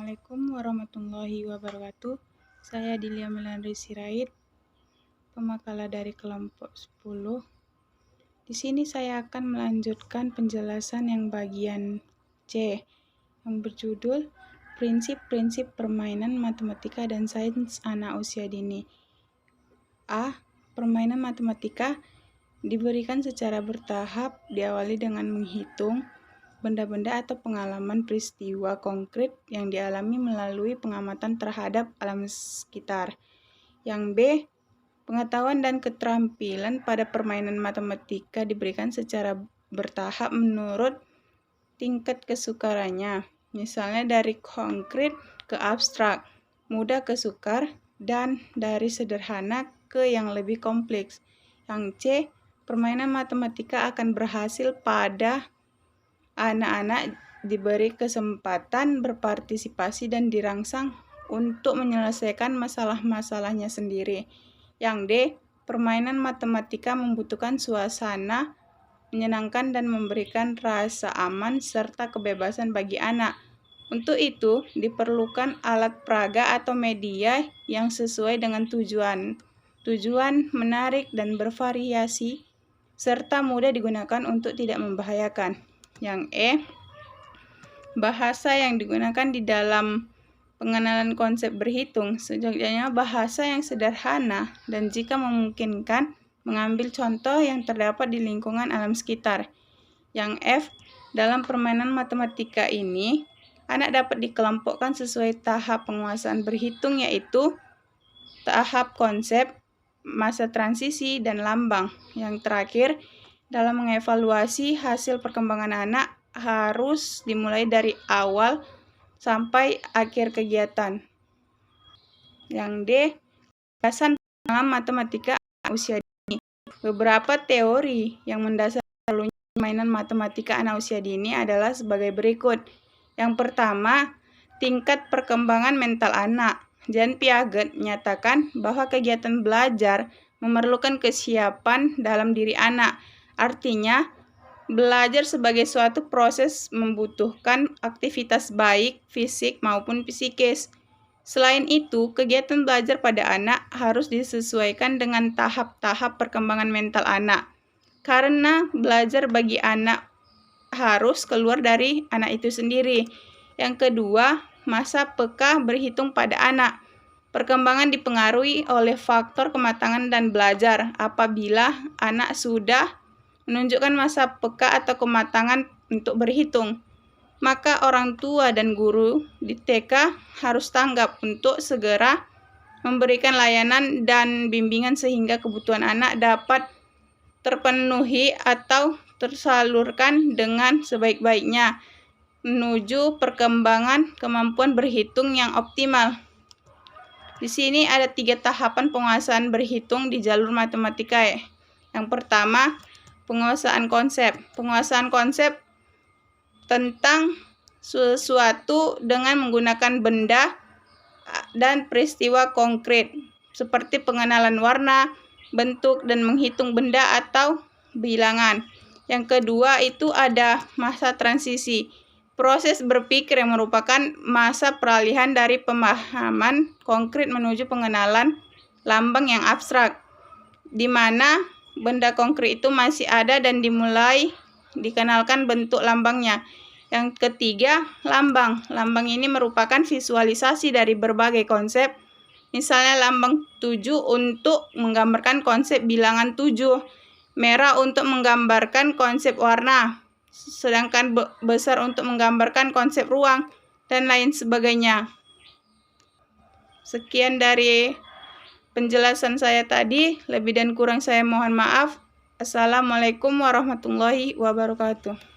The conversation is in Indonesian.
Assalamualaikum warahmatullahi wabarakatuh. Saya Dilia Melandri Sirait, pemakala dari kelompok 10. Di sini saya akan melanjutkan penjelasan yang bagian C, yang berjudul Prinsip-prinsip permainan matematika dan sains anak usia dini. A. Permainan matematika diberikan secara bertahap, diawali dengan menghitung benda-benda atau pengalaman peristiwa konkret yang dialami melalui pengamatan terhadap alam sekitar. Yang B. Pengetahuan dan keterampilan pada permainan matematika diberikan secara bertahap menurut tingkat kesukarannya. Misalnya dari konkret ke abstrak, mudah ke sukar, dan dari sederhana ke yang lebih kompleks. Yang C. Permainan matematika akan berhasil pada anak-anak diberi kesempatan berpartisipasi dan dirangsang untuk menyelesaikan masalah-masalahnya sendiri. Yang D. Permainan matematika membutuhkan suasana menyenangkan dan memberikan rasa aman serta kebebasan bagi anak. Untuk itu, diperlukan alat peraga atau media yang sesuai dengan tujuan menarik dan bervariasi, serta mudah digunakan untuk tidak membahayakan. Yang E. Bahasa yang digunakan di dalam pengenalan konsep berhitung sejujurnya bahasa yang sederhana dan jika memungkinkan mengambil contoh yang terdapat di lingkungan alam sekitar. Yang F. Dalam permainan matematika ini, anak dapat dikelompokkan sesuai tahap penguasaan berhitung, yaitu tahap konsep, masa transisi, dan lambang. Yang terakhir, dalam mengevaluasi hasil perkembangan anak harus dimulai dari awal sampai akhir kegiatan. Yang D. Bahasan pengalaman matematika anak usia dini. Beberapa teori yang mendasari permainan matematika anak usia dini adalah sebagai berikut. Yang pertama, tingkat perkembangan mental anak. Jean Piaget menyatakan bahwa kegiatan belajar memerlukan kesiapan dalam diri anak. Artinya, belajar sebagai suatu proses membutuhkan aktivitas baik fisik maupun psikis. Selain itu, kegiatan belajar pada anak harus disesuaikan dengan tahap-tahap perkembangan mental anak. Karena belajar bagi anak harus keluar dari anak itu sendiri. Yang kedua, masa peka berhitung pada anak. Perkembangan dipengaruhi oleh faktor kematangan dan belajar. Apabila anak sudah menunjukkan masa peka atau kematangan untuk berhitung, maka orang tua dan guru di TK harus tanggap untuk segera memberikan layanan dan bimbingan sehingga kebutuhan anak dapat terpenuhi atau tersalurkan dengan sebaik-baiknya menuju perkembangan kemampuan berhitung yang optimal. Di sini ada 3 tahapan penguasaan berhitung di jalur matematika. Yang pertama, penguasaan konsep. Penguasaan konsep tentang sesuatu dengan menggunakan benda dan peristiwa konkret, seperti pengenalan warna, bentuk, dan menghitung benda atau bilangan. Yang kedua itu ada masa transisi. Proses berpikir yang merupakan masa peralihan dari pemahaman konkret menuju pengenalan lambang yang abstrak, di mana benda konkret itu masih ada dan dimulai dikenalkan bentuk lambangnya. Yang ketiga, lambang. Lambang ini merupakan visualisasi dari berbagai konsep. Misalnya lambang 7 untuk menggambarkan konsep bilangan 7, merah untuk menggambarkan konsep warna, sedangkan besar untuk menggambarkan konsep ruang, dan lain sebagainya. Sekian dari penjelasan saya tadi, lebih dan kurang saya mohon maaf. Assalamualaikum warahmatullahi wabarakatuh.